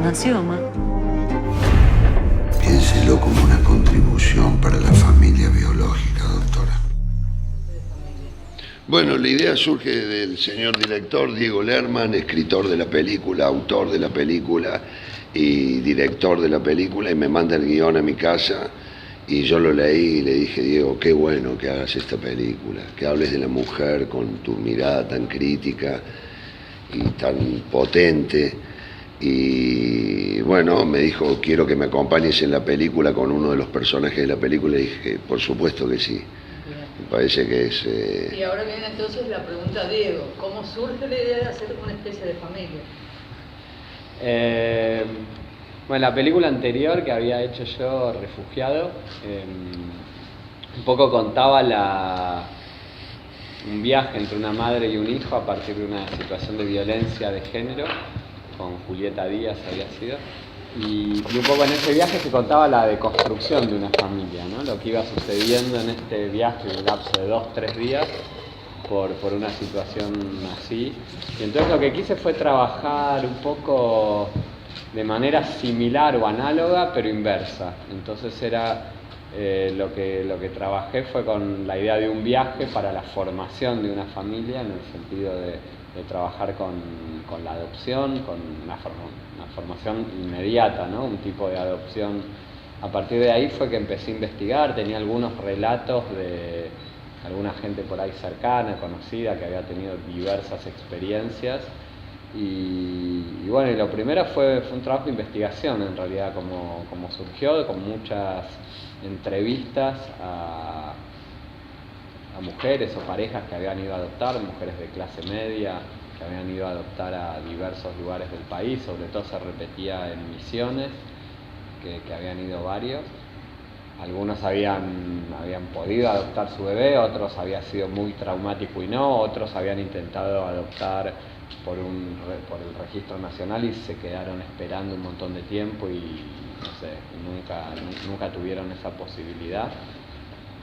nació, ma. Piénselo como una contribución para la familia biológica, doctora. Bueno, la idea surge del señor director Diego Lerman, escritor de la película, autor de la película y director de la película, y me manda el guión a mi casa y yo lo leí y le dije: Diego, qué bueno que hagas esta película, que hables de la mujer con tu mirada tan crítica y tan potente. Y bueno, me dijo: quiero que me acompañes en la película con uno de los personajes de la película. Y dije: por supuesto que sí. Me parece que es... Y ahora viene entonces la pregunta, Diego, ¿cómo surge la idea de hacer una especie de familia? Bueno, la película anterior que había hecho yo, Refugiado, un poco contaba un viaje entre una madre y un hijo a partir de una situación de violencia de género, con Julieta Díaz había sido, y un poco en ese viaje se contaba la deconstrucción de una familia, ¿no? Lo que iba sucediendo en este viaje en un lapso de 2-3 días por una situación así. Y entonces lo que quise fue trabajar un poco de manera similar o análoga, pero inversa. Entonces era lo que trabajé fue con la idea de un viaje para la formación de una familia, en el sentido de trabajar con la adopción, con una formación inmediata, ¿no? Un tipo de adopción. A partir de ahí fue que empecé a investigar, tenía algunos relatos de alguna gente por ahí cercana, conocida, que había tenido diversas experiencias. Y bueno, y lo primero fue un trabajo de investigación, en realidad, como surgió, con muchas entrevistas a mujeres o parejas que habían ido a adoptar, mujeres de clase media, que habían ido a adoptar a diversos lugares del país, sobre todo se repetía en Misiones, que habían ido varios. Algunos habían podido adoptar su bebé, otros había sido muy traumático y no, otros habían intentado adoptar por el registro nacional y se quedaron esperando un montón de tiempo y no sé, nunca tuvieron esa posibilidad.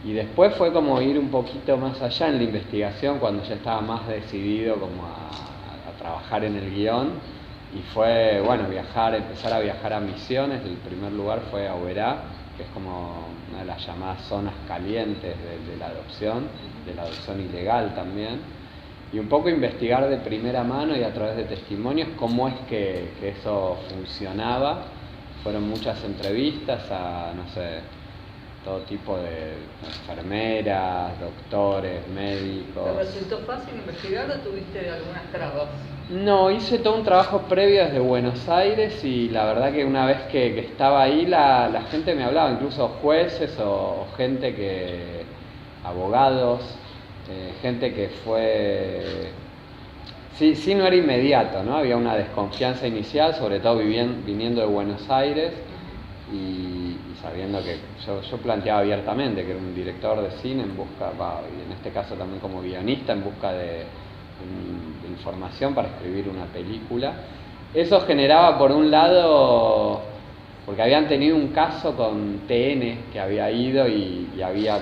Y después fue como ir un poquito más allá en la investigación, cuando ya estaba más decidido como a trabajar en el guión, y fue, bueno, empezar a viajar a Misiones. El primer lugar fue a Oberá, que es como una de las llamadas zonas calientes de la adopción ilegal también, y un poco investigar de primera mano y a través de testimonios cómo es que eso funcionaba. Fueron muchas entrevistas a, no sé, todo tipo de enfermeras, doctores, médicos. ¿Te resultó fácil investigar o tuviste algunas trabas? No, hice todo un trabajo previo desde Buenos Aires y la verdad que una vez que estaba ahí la gente me hablaba, incluso jueces o gente abogados, gente que fue... Sí, no era inmediato, ¿no? Había una desconfianza inicial, sobre todo viniendo de Buenos Aires y sabiendo que yo planteaba abiertamente que era un director de cine en busca, y en este caso también como guionista, en busca de información para escribir una película. Eso generaba, por un lado, porque habían tenido un caso con TN que había ido y había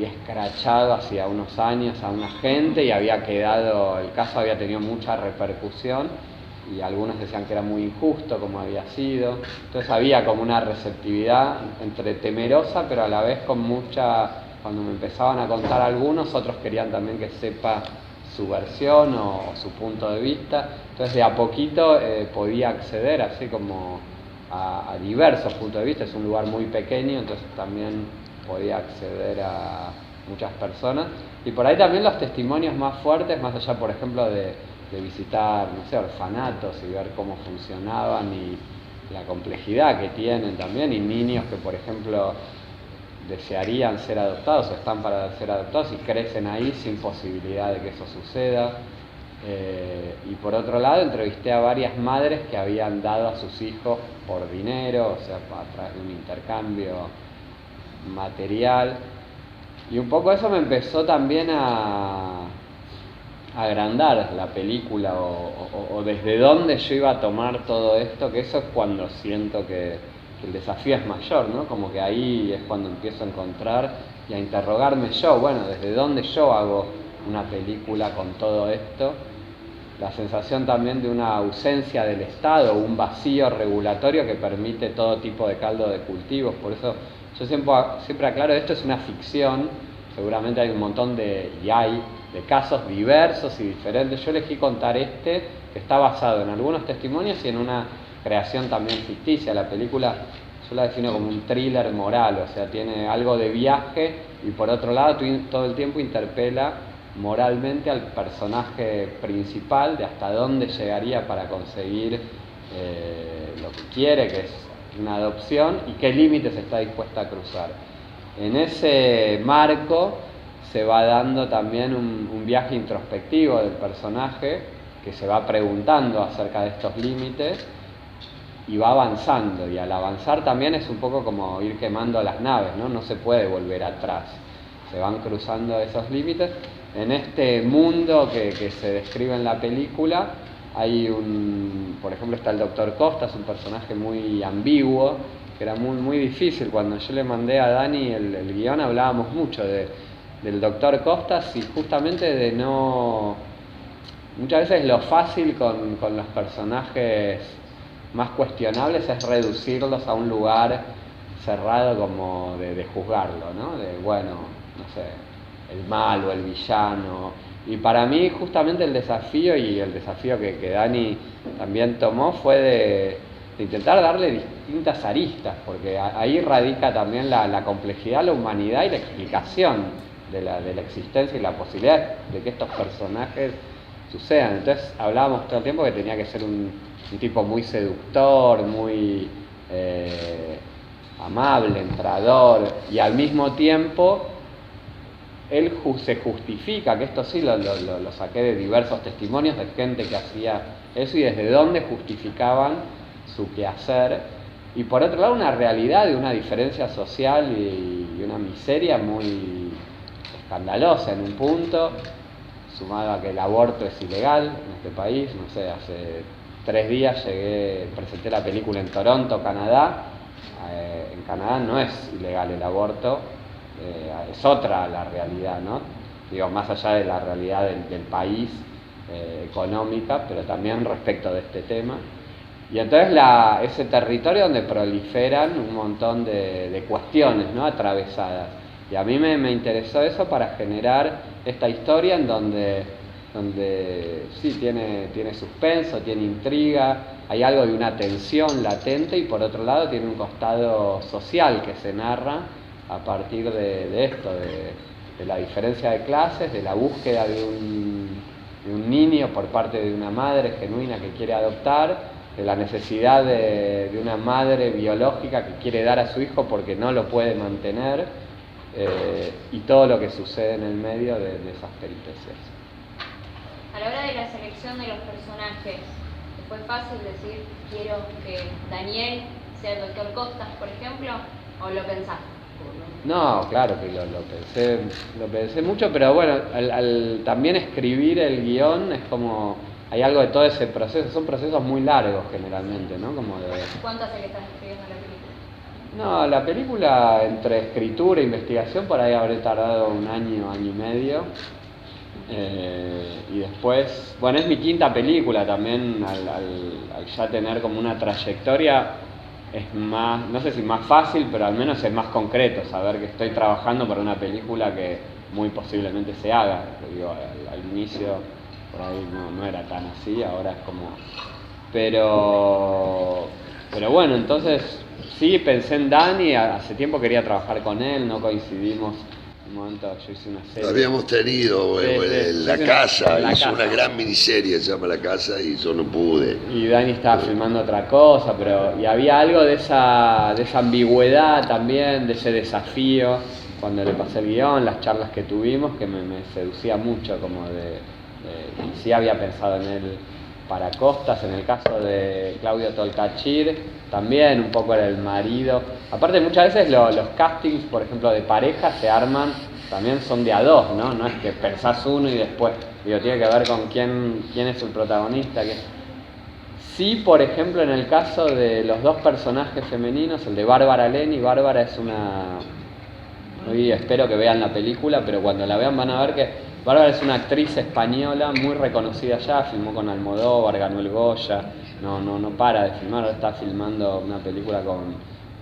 escrachado hacía unos años a una gente y el caso había tenido mucha repercusión y algunos decían que era muy injusto como había sido. Entonces había como una receptividad entre temerosa, pero a la vez con mucha... Cuando me empezaban a contar algunos, otros querían también que sepa su versión o su punto de vista. Entonces de a poquito podía acceder así como a diversos puntos de vista. Es un lugar muy pequeño, entonces también podía acceder a muchas personas. Y por ahí también los testimonios más fuertes, más allá, por ejemplo, de visitar, no sé, orfanatos y ver cómo funcionaban y la complejidad que tienen también, y niños que, por ejemplo, desearían ser adoptados o están para ser adoptados y crecen ahí sin posibilidad de que eso suceda. Y por otro lado, entrevisté a varias madres que habían dado a sus hijos por dinero, o sea, a través de un intercambio material. Y un poco eso me empezó también a agrandar la película o desde dónde yo iba a tomar todo esto, que eso es cuando siento que el desafío es mayor, ¿no? Como que ahí es cuando empiezo a encontrar y a interrogarme yo, bueno, desde dónde yo hago una película con todo esto. la sensación también de una ausencia del Estado, un vacío regulatorio que permite todo tipo de caldo de cultivos. Por eso yo siempre aclaro, esto es una ficción, seguramente hay un montón de casos diversos y diferentes. Yo elegí contar que está basado en algunos testimonios y en una creación también ficticia. La película yo la defino como un thriller moral, o sea, tiene algo de viaje y por otro lado todo el tiempo interpela moralmente al personaje principal de hasta dónde llegaría para conseguir lo que quiere, que es una adopción, y qué límites está dispuesta a cruzar. En ese marco se va dando también un viaje introspectivo del personaje que se va preguntando acerca de estos límites y va avanzando, y al avanzar también es un poco como ir quemando las naves, ¿no? No se puede volver atrás, se van cruzando esos límites. En este mundo que se describe en la película hay por ejemplo está el Dr. Costas, un personaje muy ambiguo, que era muy difícil. Cuando yo le mandé a Dani el guión hablábamos mucho del Dr. Costas y justamente de no... Muchas veces lo fácil con los personajes más cuestionables es reducirlos a un lugar cerrado como de juzgarlo, ¿no? De, bueno, no sé, el malo, el villano. Y para mí justamente el desafío que Dani también tomó fue de intentar darle distintas aristas, porque ahí radica también la complejidad, la humanidad y la explicación de la existencia y la posibilidad de que estos personajes sucedan. Entonces hablábamos todo el tiempo que tenía que ser un tipo muy seductor, muy amable, entrador, y al mismo tiempo él se justifica, que esto sí lo saqué de diversos testimonios de gente que hacía eso y desde dónde justificaban su quehacer, y por otro lado una realidad de una diferencia social y una miseria muy escandalosa en un punto, sumado a que el aborto es ilegal en este país. No sé, hace 3 días presenté la película en Toronto, Canadá. En Canadá no es ilegal el aborto, es otra la realidad, ¿no? Digo, más allá de la realidad del país económica, pero también respecto de este tema. Y entonces ese territorio donde proliferan un montón de cuestiones, ¿no? Atravesadas. Y a mí me interesó eso para generar esta historia en donde sí tiene suspenso, tiene intriga, hay algo de una tensión latente y por otro lado tiene un costado social que se narra a partir de esto, de la diferencia de clases, de la búsqueda de un niño por parte de una madre genuina que quiere adoptar, de la necesidad de una madre biológica que quiere dar a su hijo porque no lo puede mantener, y todo lo que sucede en el medio de esas peripecias. A la hora de la selección de los personajes, ¿fue fácil decir quiero que Daniel sea el Dr. Costas, por ejemplo, o lo pensaste? No, claro que lo pensé mucho, pero bueno, al también escribir el guión es como, hay algo de todo ese proceso, son procesos muy largos generalmente, ¿no? ¿Cuánto hace que estás escribiendo la película? No, la película entre escritura e investigación por ahí habré tardado 1 año, 1 año y medio. Y después, bueno, es mi 5ª película también, al ya tener como una trayectoria es más, no sé si más fácil, pero al menos es más concreto saber que estoy trabajando para una película que muy posiblemente se haga. Digo, al inicio por ahí no era tan así, ahora es como... Pero bueno, entonces sí pensé en Dani, hace tiempo quería trabajar con él, no coincidimos. Un momento yo hice una serie. Lo habíamos tenido, La Casa, hizo una gran miniserie, se llama La Casa, y yo no pude. Y Dani estaba filmando otra cosa, y había algo de esa ambigüedad también, de ese desafío, cuando le pasé el guión, las charlas que tuvimos, que me seducía mucho, como y sí había pensado en él para Costas. En el caso de Claudio Tolcachir, también un poco era el marido. Aparte, muchas veces los castings, por ejemplo, de pareja se arman, también son de a 2, ¿no? No es que pensás uno y después, tiene que ver con quién es el protagonista. Sí, por ejemplo, en el caso de los 2 personajes femeninos, el de Bárbara Leni. Bárbara es una... Hoy espero que vean la película, pero cuando la vean van a ver que Bárbara es una actriz española muy reconocida ya, filmó con Almodóvar, ganó el Goya, no para de filmar, ahora está filmando una película con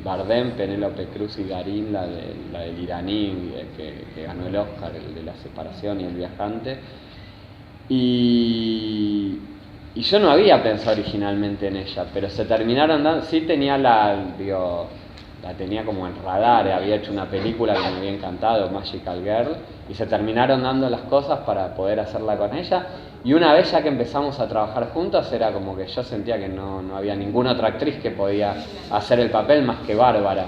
Bardem, Penélope Cruz y Garín, la del iraní que ganó el Oscar, el de La separación y El viajante. Y yo no había pensado originalmente en ella, pero se terminaron dando, sí tenía la tenía como en radar, había hecho una película que me había encantado, Magical Girl, y se terminaron dando las cosas para poder hacerla con ella. Y una vez ya que empezamos a trabajar juntos, era como que yo sentía que no había ninguna otra actriz que podía hacer el papel más que Bárbara.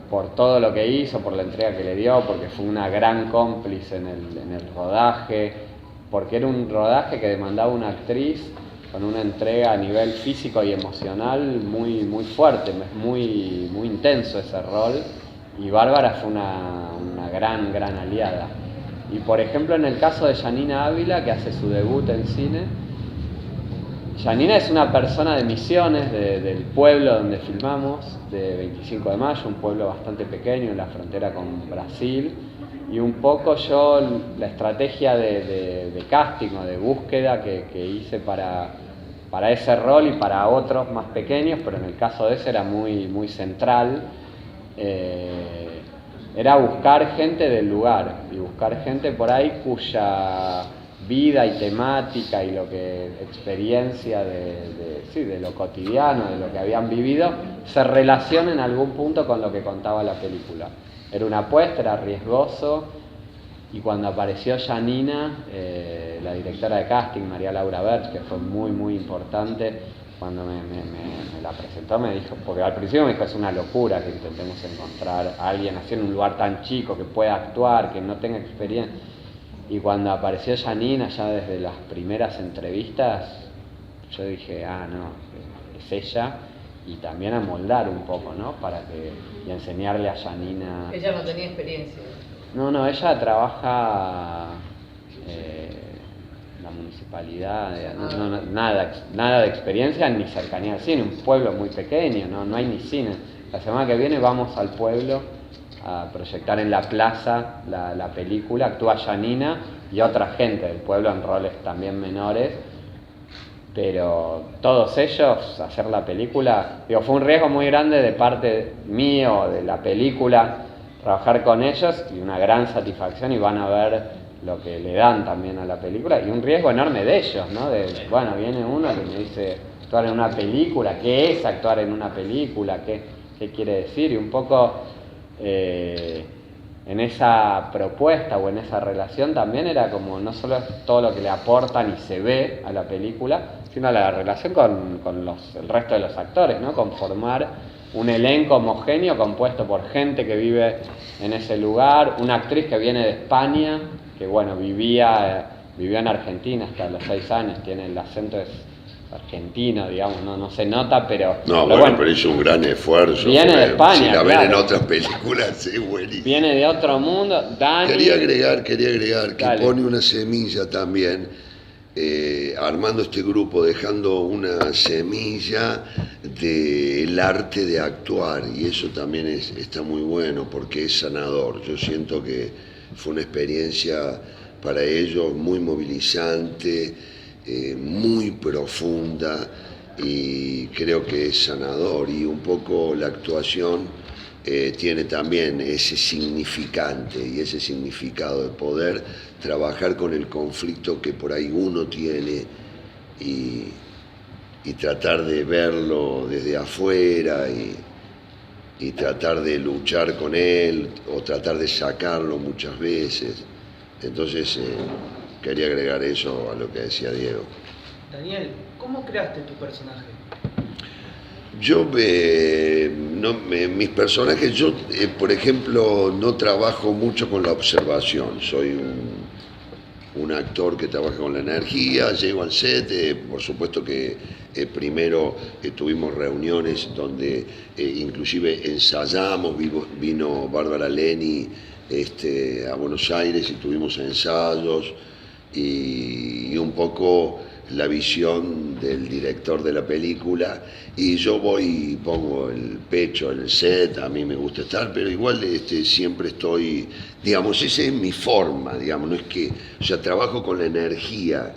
Por todo lo que hizo, por la entrega que le dio, porque fue una gran cómplice en el rodaje, porque era un rodaje que demandaba una actriz con una entrega a nivel físico y emocional muy, muy fuerte, muy, muy intenso ese rol, y Bárbara fue una gran aliada. Y por ejemplo en el caso de Yanina Ávila, que hace su debut en cine, Yanina es una persona de Misiones, del pueblo donde filmamos, de 25 de Mayo, un pueblo bastante pequeño en la frontera con Brasil, y un poco yo la estrategia de casting o de búsqueda que hice para ese rol y para otros más pequeños, pero en el caso de ese era muy, muy central, era buscar gente del lugar y buscar gente por ahí cuya vida y temática y experiencia de lo cotidiano, de lo que habían vivido, se relaciona en algún punto con lo que contaba la película. Era una apuesta, era riesgoso, y cuando apareció Yanina, la directora de casting, María Laura Berch, que fue muy, muy importante, cuando me la presentó me dijo, porque al principio me dijo, es una locura que intentemos encontrar a alguien así en un lugar tan chico, que pueda actuar, que no tenga experiencia. Y cuando apareció Yanina, ya desde las primeras entrevistas, yo dije, no, es ella, y también amoldar un poco, ¿no? Y enseñarle a Yanina. Ella no tenía experiencia. No, ella trabaja en la municipalidad, nada de experiencia ni cercanía al cine, un pueblo muy pequeño, no hay ni cine. La semana que viene vamos al pueblo a proyectar en la plaza la película, actúa Yanina y otra gente del pueblo en roles también menores, pero todos ellos, hacer la película, fue un riesgo muy grande de parte mío, de la película, trabajar con ellos, y una gran satisfacción, y van a ver lo que le dan también a la película, y un riesgo enorme de ellos, ¿no? Viene uno que me dice actuar en una película, ¿qué es actuar en una película? ¿Qué quiere decir? Y un poco en esa propuesta o en esa relación también era como no solo todo lo que le aportan y se ve a la película, sino la relación con el resto de los actores, ¿no? Con formar un elenco homogéneo compuesto por gente que vive en ese lugar, una actriz que viene de España, que vivía en Argentina hasta los 6 años, tiene el acento argentino, digamos, no se nota, pero... pero hizo un gran esfuerzo. Viene de España, si la ven claro. en otras películas, es buenísimo. Viene de otro mundo. Dani... Quería agregar que Dale. pone una semilla también, armando este grupo, dejando una semilla del arte de actuar, y eso también está muy bueno porque es sanador. Yo siento que fue una experiencia para ellos muy movilizante, muy profunda, y creo que es sanador, y un poco la actuación tiene también ese significante y ese significado de poder trabajar con el conflicto que por ahí uno tiene y tratar de verlo desde afuera y tratar de luchar con él o tratar de sacarlo muchas veces. Entonces quería agregar eso a lo que decía Diego. Daniel, ¿cómo creaste tu personaje? Yo, mis personajes, por ejemplo, no trabajo mucho con la observación. Soy un actor que trabaja con la energía, llego al set, por supuesto que primero tuvimos reuniones donde inclusive ensayamos, vino Bárbara Leni a Buenos Aires y tuvimos ensayos, y un poco la visión del director de la película, y yo voy y pongo el pecho en el set, a mí me gusta estar, pero igual siempre estoy, digamos, esa es mi forma, digamos, no es que, o sea, trabajo con la energía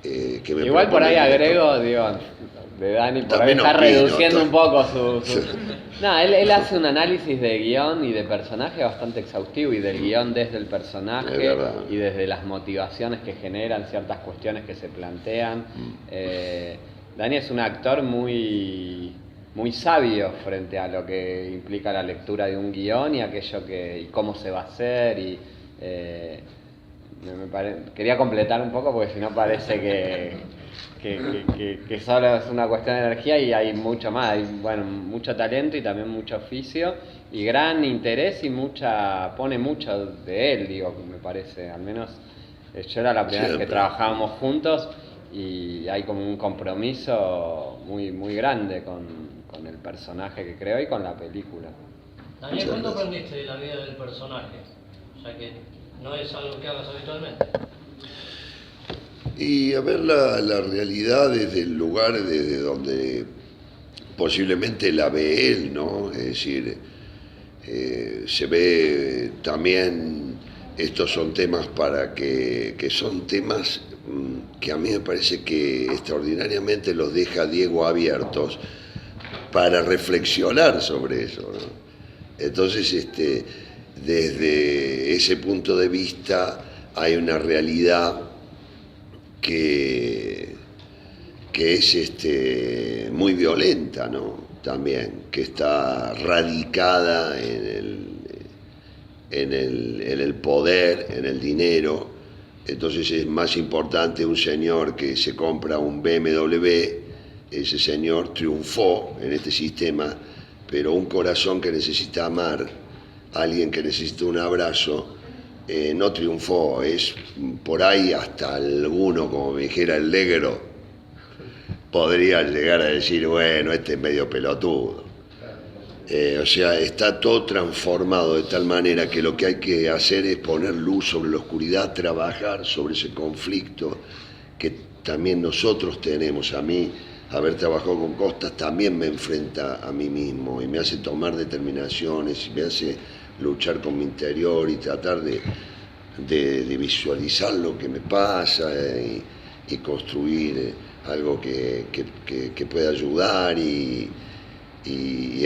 que me igual por ahí propone el agrego, digo, de Dani, por ahí También está opino, reduciendo un poco Sí. No, él hace un análisis de guión y de personaje bastante exhaustivo, y del guión desde el Es personaje verdad. y desde las motivaciones que generan ciertas cuestiones que se plantean. Dani es un actor muy sabio frente a lo que implica la lectura de un guión y aquello y cómo se va a hacer, y quería completar un poco porque si no parece que solo es una cuestión de energía, y hay mucho más, hay mucho talento y también mucho oficio y gran interés, y pone mucho de él, digo, me parece, al menos yo era la primera vez que trabajábamos juntos y hay como un compromiso muy grande con el personaje que creó y con la película. Daniel, ¿cuánto aprendiste de la vida del personaje? O sea que no es algo que hagas habitualmente. Y a ver la realidad desde el lugar desde donde posiblemente la ve él, ¿no? Es decir, se ve también, estos son temas que son temas que a mí me parece que extraordinariamente los deja Diego abiertos para reflexionar sobre eso, ¿no? Entonces, desde ese punto de vista hay una realidad que es muy violenta, ¿no? También, que está radicada en el poder, en el dinero. Entonces es más importante un señor que se compra un BMW, ese señor triunfó en este sistema, pero un corazón que necesita amar, alguien que necesita un abrazo, no triunfó. Es por ahí hasta alguno, como me dijera el Leguero, podría llegar a decir, bueno, este es medio pelotudo. O sea, está todo transformado de tal manera que lo que hay que hacer es poner luz sobre la oscuridad, trabajar sobre ese conflicto que también nosotros tenemos. A mí, haber trabajado con Costas también me enfrenta a mí mismo y me hace tomar determinaciones y me hace luchar con mi interior y tratar de visualizar lo que me pasa y construir algo que pueda ayudar y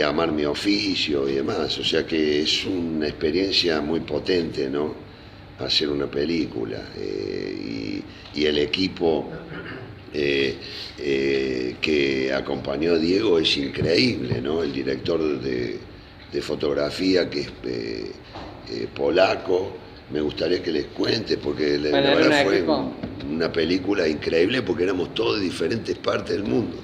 amar mi oficio y demás. O sea que es una experiencia muy potente, ¿no? Hacer una película y el equipo que acompañó a Diego es increíble, ¿no? El director de fotografía, que es polaco, me gustaría que les cuente, porque la verdad fue una película increíble porque éramos todos de diferentes partes del mundo.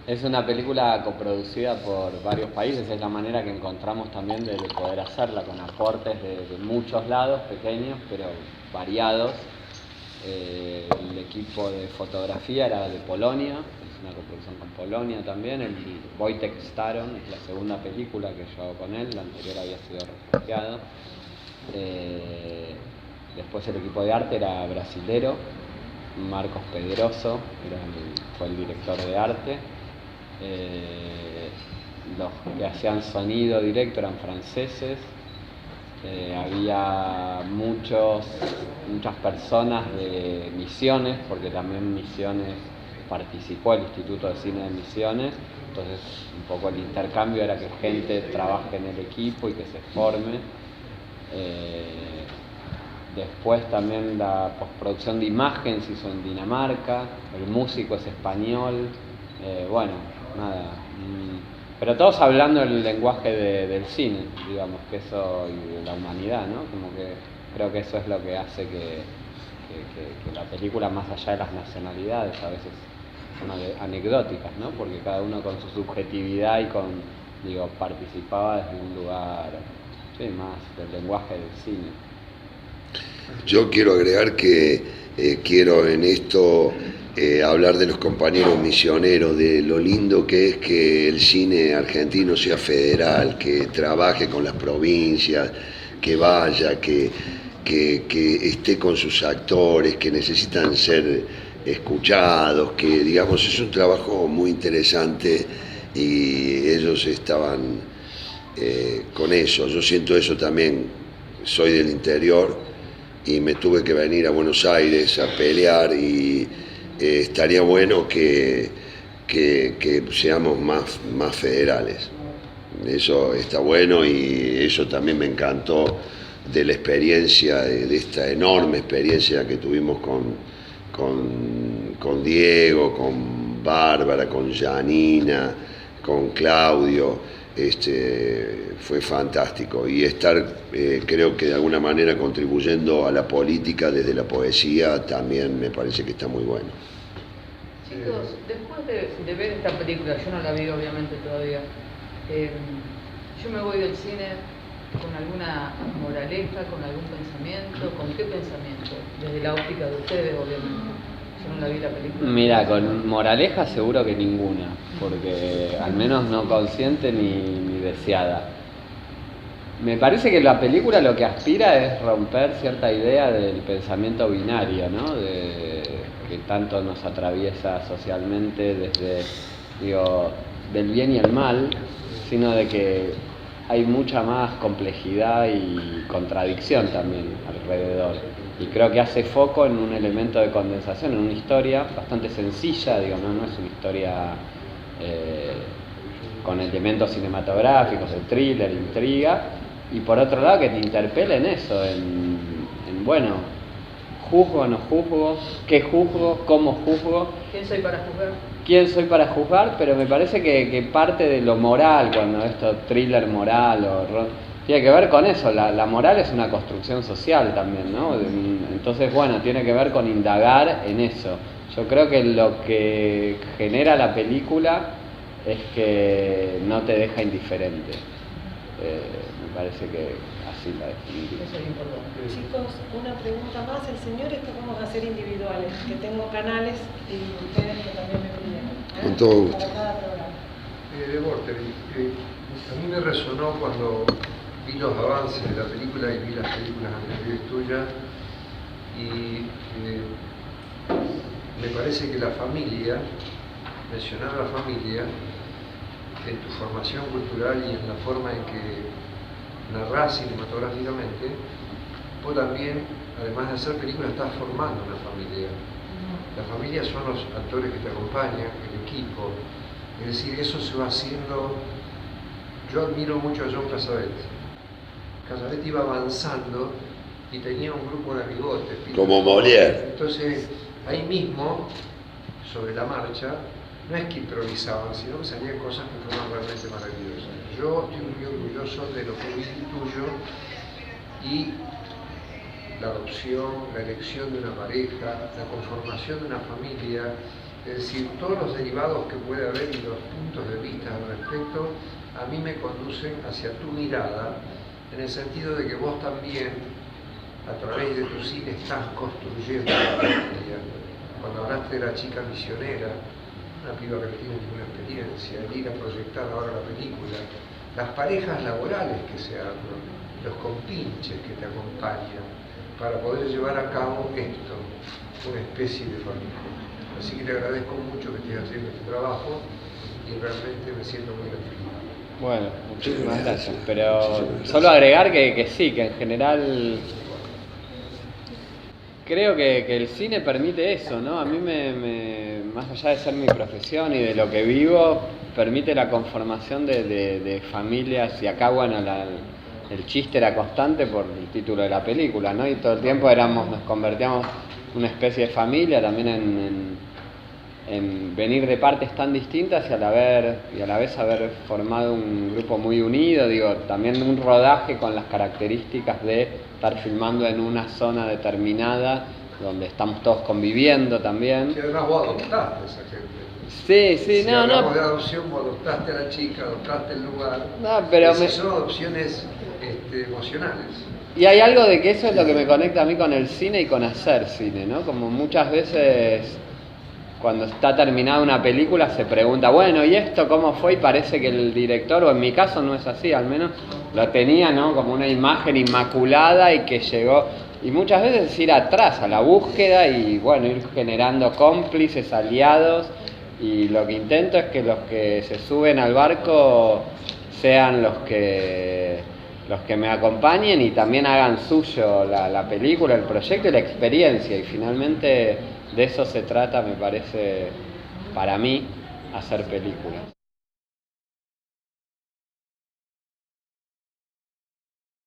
Es una película coproducida por varios países, es la manera que encontramos también de poder hacerla, con aportes de muchos lados, pequeños pero variados. El equipo de fotografía era de Polonia, es una coproducción con Polonia también. El Wojtek Staron es la segunda película que yo hago con él, la anterior había sido refugiado. Después el equipo de arte era brasilero, Marcos Pedroso fue el director de arte. Los que hacían sonido directo eran franceses. Había muchas personas de Misiones, porque también Misiones participó, el Instituto de Cine de Misiones. Entonces un poco el intercambio era que gente trabaje en el equipo y que se forme. Después también la postproducción de imagen se hizo en Dinamarca, el músico es español, pero todos hablando el lenguaje del cine, digamos, que eso, y de la humanidad, ¿no? Como que creo que eso es lo que hace que la película, más allá de las nacionalidades, a veces son anecdóticas, ¿no? Porque cada uno con su subjetividad participaba desde un lugar, más del lenguaje del cine. Yo quiero agregar que quiero en esto hablar de los compañeros misioneros, de lo lindo que es que el cine argentino sea federal, que trabaje con las provincias, que vaya, que esté con sus actores, que necesitan ser escuchados, que digamos es un trabajo muy interesante y ellos estaban con eso. Yo siento eso también, soy del interior y me tuve que venir a Buenos Aires a pelear y estaría bueno que seamos más federales. Eso está bueno y eso también me encantó de la experiencia, de esta enorme experiencia que tuvimos con Diego, con Bárbara, con Janina, con Claudio. Fue fantástico y estar creo que de alguna manera contribuyendo a la política desde la poesía también me parece que está muy bueno. Chicos, después de ver esta película, yo no la vi obviamente todavía, yo me voy del cine con alguna moraleja, con algún pensamiento. ¿Con qué pensamiento? Desde la óptica de ustedes obviamente. Yo no la vi la película. Mira, con moraleja seguro que ninguna, porque al menos no consciente ni deseada. Me parece que la película lo que aspira es romper cierta idea del pensamiento binario, ¿no? Que tanto nos atraviesa socialmente desde, del bien y el mal, sino de que hay mucha más complejidad y contradicción también alrededor. Y creo que hace foco en un elemento de condensación, en una historia bastante sencilla, no es una historia con elementos cinematográficos, de thriller, intriga, y por otro lado que te interpela en eso, bueno, juzgo o no juzgo, qué juzgo, cómo juzgo. ¿Quién soy para juzgar? ¿Quién soy para juzgar? Pero me parece que parte de lo moral, cuando esto thriller moral tiene que ver con eso, la moral es una construcción social también, ¿no? Entonces, bueno, tiene que ver con indagar en eso. Yo creo que lo que genera la película es que no te deja indiferente. Me parece que así la definiría. Eso es importante. Chicos, una pregunta más. El señor está como a hacer individuales, que tengo canales y ustedes que también me pidieron. Con todo gusto. Para cada programa. De Vorterix, a mí me resonó cuando vi los avances de la película y vi las películas anteriores tuyas y me parece que la familia, mencionar a la familia, en tu formación cultural y en la forma en que narrás cinematográficamente, vos también, además de hacer películas, estás formando una familia. La familia son los actores que te acompañan, el equipo, es decir, eso se va haciendo. Yo admiro mucho a John Cassavetes. Cassavetes iba avanzando y tenía un grupo de amigotes. Como Molière. Entonces, ahí mismo, sobre la marcha, no es que improvisaban, sino que salían cosas que fueron realmente maravillosas. Yo estoy muy orgulloso de lo que vi tuyo y la adopción, la elección de una pareja, la conformación de una familia, es decir, todos los derivados que puede haber y los puntos de vista al respecto, a mí me conducen hacia tu mirada, en el sentido de que vos también, a través de tu cine, estás construyendo una familia. Cuando hablaste de la chica misionera, una piba que no tiene ninguna experiencia, el ir a proyectar ahora la película, las parejas laborales que se arman, los compinches que te acompañan, para poder llevar a cabo esto, una especie de familia. Así que te agradezco mucho que estés haciendo este trabajo y realmente me siento muy gratificado. Bueno, muchísimas gracias, pero solo agregar que sí, que en general creo que el cine permite eso, ¿no? A mí más allá de ser mi profesión y de lo que vivo, permite la conformación de familias, y acá, bueno, el chiste era constante por el título de la película, ¿no? Y todo el tiempo nos convertíamos en una especie de familia, también en venir de partes tan distintas y a la vez haber formado un grupo muy unido, también un rodaje con las características de estar filmando en una zona determinada, donde estamos todos conviviendo también. Y además vos adoptaste a esa gente. Sí, si hablamos de adopción, vos adoptaste a la chica, adoptaste el lugar. No, pero son adopciones emocionales. Y hay algo de que eso es lo que me conecta a mí con el cine y con hacer cine, ¿no? Como muchas veces cuando está terminada una película se pregunta, bueno, ¿y esto cómo fue? Y parece que el director, o en mi caso no es así, al menos lo tenía, ¿no? Como una imagen inmaculada y que llegó. y muchas veces ir atrás a la búsqueda y bueno, ir generando cómplices, aliados, y lo que intento es que los que se suben al barco sean los que me acompañen y también hagan suyo la película, el proyecto y la experiencia, y finalmente de eso se trata, me parece, para mí, hacer películas.